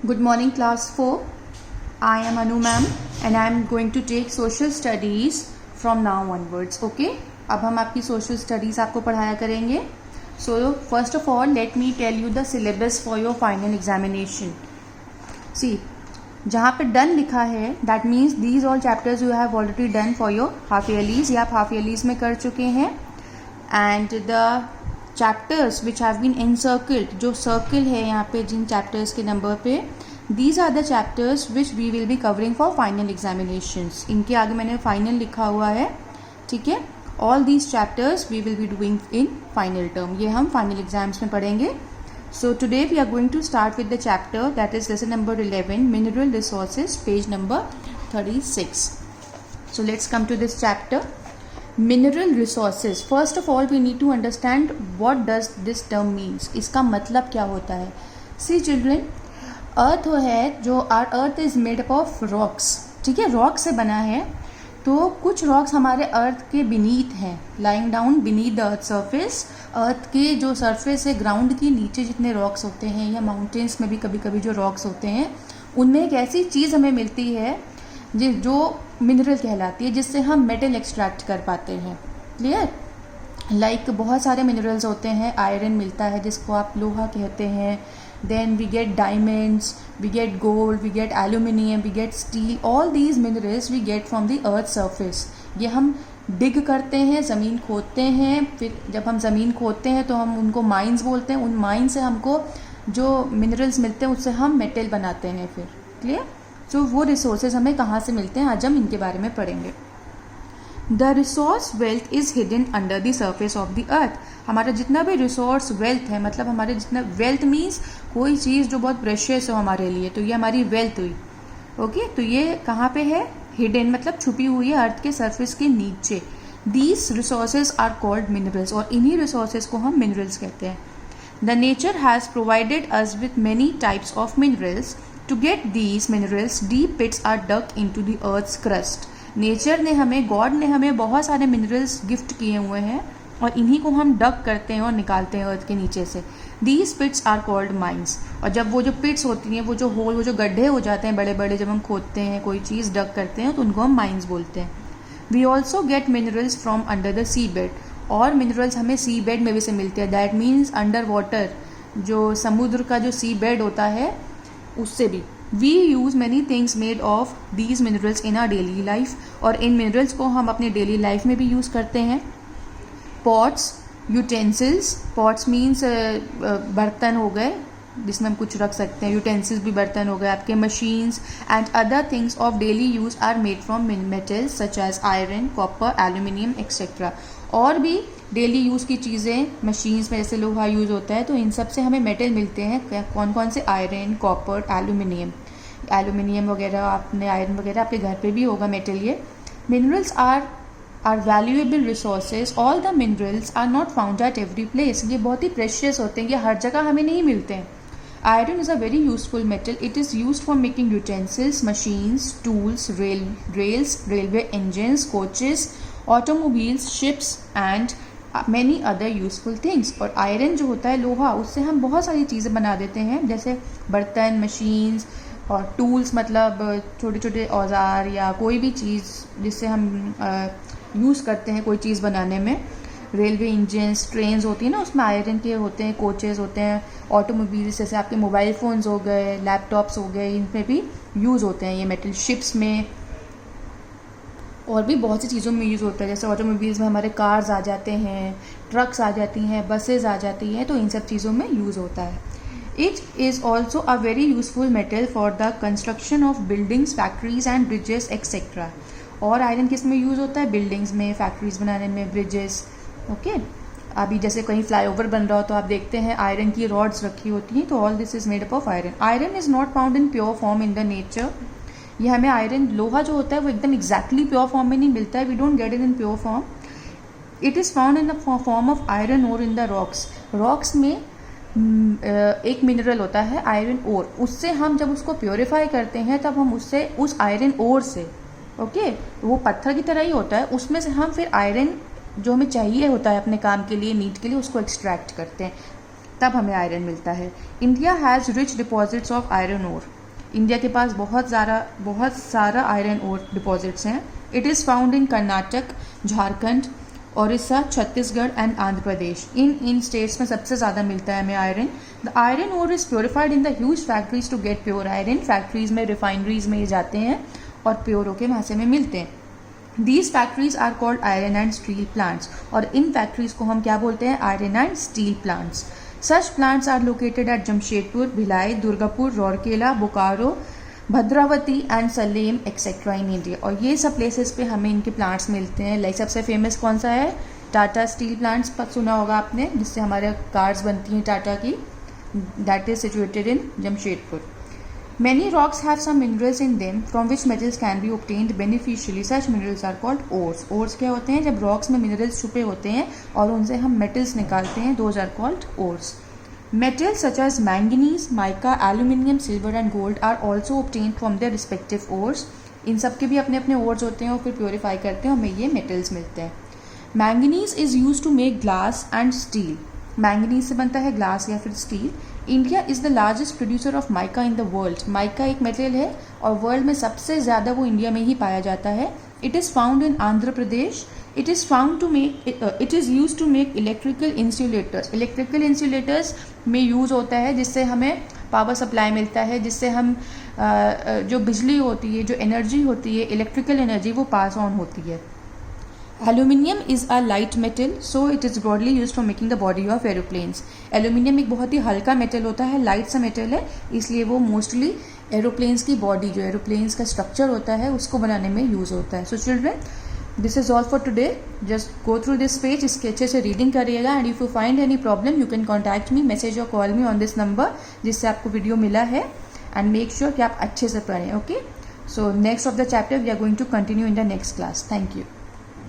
Good morning, class 4. I am Anu ma'am and I am going to take social studies from now onwards. Okay? अब हम आपकी social studies आपको पढ़ाया करेंगे. So first of all, let me tell you the syllabus for your final examination. See, जहाँ पे done लिखा है, that means these all chapters you have already done for your half yearlies. ये आप half yearlies में कर चुके हैं. And the chapters which have been encircled, जो circle है यहाँ पे जिन chapters के number पे, these are the chapters which we will be covering for final examinations. इनके आगे मैंने final लिखा हुआ है, ठीक है. All these chapters we will be doing in final term. ये हम final exams में पढ़ेंगे. So today we are going to start with the chapter that is lesson number 11, mineral resources, page number 36. So let's come to this chapter. Mineral resources. First of all, we need to understand what does this term means. इसका मतलब क्या होता है. See children, अर्थ है जो earth is made up of rocks, ठीक है, rock से बना है. तो कुछ रॉक्स हमारे अर्थ के बीनीथ हैं, lying down beneath the earth surface. Earth के जो सरफेस है, ग्राउंड के नीचे जितने रॉक्स होते हैं या माउंटेन्स में भी कभी कभी जो रॉक्स होते हैं, उनमें एक ऐसी चीज़ हमें मिलती है जो मिनरल कहलाती है, जिससे हम मेटल एक्सट्रैक्ट कर पाते हैं. क्लियर? लाइक बहुत सारे मिनरल्स होते हैं. आयरन मिलता है जिसको आप लोहा कहते हैं. Then we get diamonds, we get gold, we get aluminium, we get steel. All these minerals we get from the earth surface. ये हम डिग करते हैं, ज़मीन खोदते हैं. फिर जब हम ज़मीन खोदते हैं तो हम उनको माइंस बोलते हैं. उन माइन से हमको जो मिनरल्स मिलते हैं उससे हम मेटल बनाते हैं. फिर क्लियर? तो वो रिसोर्सेज हमें कहाँ से मिलते हैं, आज हम इनके बारे में पढ़ेंगे. The resource wealth is hidden under the surface of the earth. हमारा जितना भी रिसोर्स वेल्थ है, मतलब हमारे जितना वेल्थ मीन्स कोई चीज़ जो बहुत प्रेशियस हो हमारे लिए, तो ये हमारी वेल्थ हुई. ओके, तो ये कहाँ पे है? हिडन मतलब छुपी हुई है अर्थ के सरफेस के नीचे. These resources are called minerals, और इन्हीं रिसोर्सेज को हम मिनरल्स कहते हैं. The nature has provided us with many types of minerals. To get these minerals deep pits are dug in to the earth's crust. Nature ने हमें, God ने हमें बहुत सारे मिनरल्स गिफ्ट किए हुए हैं, और इन्हीं को हम डग करते हैं और निकालते हैं अर्थ के नीचे से. These pits are called mines. और जब वो जो पिट्स होती हैं, वो जो होल, वो जो गड्ढे हो जाते हैं बड़े बड़े, जब हम खोदते हैं, कोई चीज़ डग करते हैं, तो उनको हम माइंस बोलते हैं. We also get minerals from under the sea bed. और मिनरल्स हमें सी बेड में भी से मिलते हैं. दैट मीन्स अंडर वाटर, जो समुद्र का जो सी बेड होता है उससे भी. We use many things made of these minerals in our daily life. और इन मिनरल्स को हम अपने डेली लाइफ में भी यूज़ करते हैं. Pots, utensils. पॉट्स मीन्स बर्तन हो गए जिसमें हम कुछ रख सकते हैं. यूटेंसिल्स भी बर्तन हो गए आपके. Machines and other things of daily use are made from metals such as iron, copper, aluminium etcetera. और भी डेली यूज़ की चीज़ें मशीन्स में जैसे लोहा यूज़ होता है, तो इन सब से हमें मेटल मिलते हैं. कौन कौन से? आयरन, कॉपर, एल्यूमिनियम वगैरह. आपने आयरन वगैरह आपके घर पे भी होगा मेटल. ये minerals are valuable resources. All the minerals are not found at every place. ये बहुत ही प्रेशियस होते हैं, ये हर जगह हमें नहीं मिलते हैं. Iron is a very useful metal. It is use for making utensils, machines, tools, rails, railway engines, coaches, automobiles, ships and many other useful things. और आयरन जो होता है, लोहा, उससे हम बहुत सारी चीज़ें बना देते हैं, जैसे बर्तन, मशीन्स. और टूल्स मतलब छोटे छोटे औजार या कोई भी चीज़ जिससे हम यूज़ करते हैं कोई चीज़ बनाने में. रेलवे इंजन्स, ट्रेन्स होती है ना, उसमें आयरन के होते हैं. कोचेस होते हैं. ऑटोमोबाइल्स जैसे आपके मोबाइल फ़ोन्स हो गए, लैपटॉप्स हो गए, इनमें भी यूज़ होते हैं ये मेटल. शिप्स में और भी बहुत सी चीज़ों में यूज़ होता है. जैसे ऑटोमोबाइल्स में हमारे कार्स आ जाते हैं, ट्रक्स आ जाती हैं, बसेज आ जाती हैं, तो इन सब चीज़ों में यूज़ होता है. It is also a very useful metal for the construction of buildings, factories and bridges etcetera. और आयरन किस में यूज़ होता है? बिल्डिंग्स में, फैक्ट्रीज बनाने में, ब्रिजेस. ओके, अभी जैसे कहीं फ्लाईओवर बन रहा हो तो आप देखते हैं आयरन की रॉड्स रखी होती हैं. तो all this is made up of iron. Iron is not found in pure form in the nature. ये हमें आयरन, लोहा जो होता है वो एकदम एग्जैक्टली प्योर फॉर्म में नहीं मिलता है. We don't get it in pure form. It is found in the form of iron ore in the rocks. Rocks में एक मिनरल होता है आयरन ओर. उससे हम जब उसको प्योरीफाई करते हैं तब हम उससे, उस आयरन ओर से, ओके, वो पत्थर की तरह ही होता है, उसमें से हम फिर आयरन जो हमें चाहिए होता है अपने काम के लिए, नीड के लिए, उसको एक्सट्रैक्ट करते हैं. तब हमें आयरन मिलता है। India has rich deposits of iron ore. India के पास बहुत सारा आयरन ओर डिपॉजिट्स हैं। It is found in Karnataka, Jharkhand, Odisha, Chhattisgarh and Andhra Pradesh. इन स्टेट्स में सबसे ज़्यादा मिलता है हमें iron. The iron ore is purified in the huge factories to get pure iron. Factories में, रिफाइनरीज में ये जाते हैं और प्योर होके वहाँ से हमें मिलते हैं। These factories are called iron and steel plants. और इन फैक्ट्रीज को हम क्या बोलते हैं? Iron and steel plants. Such plants are located at Jamshedpur, Bhilai, Durgapur, Rourkela, Bokaro, Bhadravati and Salem etcetera in India. और ये सब प्लेसेस पे हमें इनके प्लांट्स मिलते हैं। लाइक सबसे फेमस कौन सा है? टाटा स्टील प्लांट्स पर सुना होगा आपने, जिससे हमारे कार्स बनती हैं टाटा की। That is situated in Jamshedpur. Many rocks have some minerals in them from which metals can be obtained beneficially. Such minerals are called ores. Ores क्या होते हैं? जब rocks में minerals छुपे होते हैं और उनसे हम metals निकालते हैं, those are called ores. Metals such as manganese, mica, aluminium, silver and gold are also obtained from their respective ores. इन सब के भी अपने अपने ores होते हैं और फिर प्योरीफाई करते हैं, हमें ये metals मिलते हैं। Manganese is used to make glass and steel. Manganese से बनता है ग्लास या फिर steel. India is the largest producer of mica in the world. Mica एक मेटेरियल है और वर्ल्ड में सबसे ज़्यादा वो इंडिया में ही पाया जाता है। It is found in Andhra Pradesh. It is use to make electrical insulators. Electrical insulators में यूज़ होता है जिससे हमें पावर सप्लाई मिलता है, जिससे हम जो बिजली होती है, जो एनर्जी होती है, इलेक्ट्रिकल एनर्जी, वो पास ऑन होती है। Aluminium is a light metal, so it is broadly use for making the body of aeroplanes. Aluminium एक बहुत ही हल्का मेटल होता है, लाइट सा मेटल है, इसलिए वो मोस्टली एरोप्लेन्स की बॉडी, जो एरोप्लेन्स का स्ट्रक्चर होता है, उसको बनाने में यूज़ होता है। So children, this is all for today. Just go through this page, इसके अच्छे से रीडिंग करिएगा। And if you find any problem you can contact me, message और call me on this number जिससे आपको वीडियो मिला है। एंड मेक श्योर कि आप अच्छे से पढ़ें। Okay, so next of the chapter we are going to continue in the next class. Thank you.